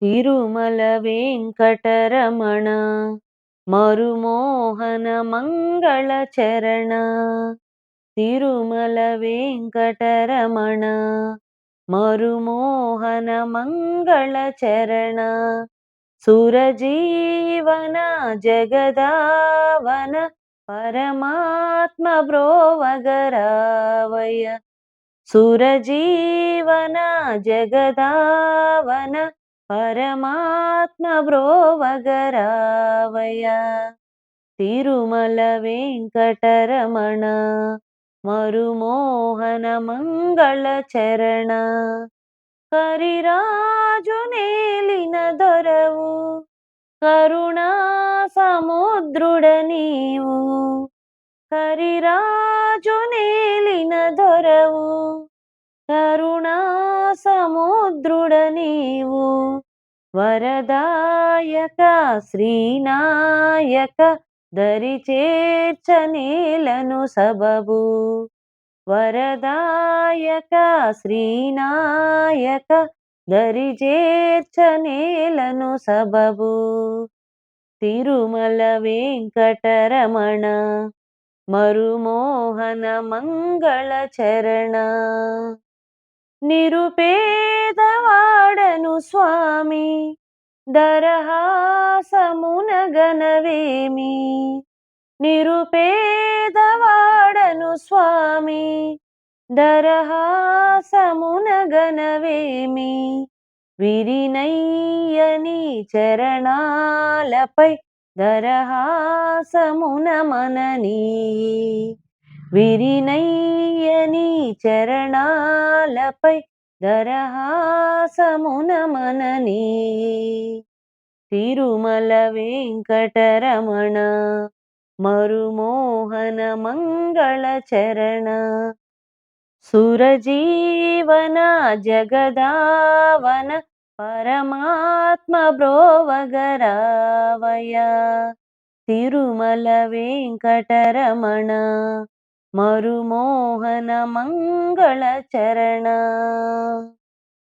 తిరుమల వెంకటరమణ మరుమోహన మంగళ చరణ. తిరుమల వెంకటరమణ మరుమోహన మంగళ చరణ. సురజీవన జగదావన పరమాత్మ బ్రోవగరావయ. సురజీవన జగదావన పరమాత్మ బ్రోవగరావయ. తిరుమల వెంకటరమణ మరుమోహన మంగళ చరణ. కరిరాజు నేలిన దొరవు కరుణా సముద్రుడ నీవు. కరిరాజు నేలిన దొరవు కరుణా సముద్రుడ నీవు. వరదాయక శ్రీనాయక దరి చేర్చ నేలను సబబు. వరదాయక శ్రీనాయక దరి చేర్చ నేలను సబబు. తిరుమల వెంకటరమణ మరుమోహన మంగళ చరణ. నిరుపేదవాడను స్వామి దరహాసమునగనవేమి. నిరుపేదవాడను స్వామి దరహాసమునగనవేమి. విరినయ్యని చరణాలపై దరహాసమున మననీ. విరినయ్యని చరణాలపై దరహాసమున మననీ. తిరుమల వెంకటరమణ మరుమోహన మంగళ చరణ. సురజీవన జగదావన పరమాత్మ బ్రోవగరావయ. తిరుమల వెంకటరమణ మరుమోహన మంగళ చరణ.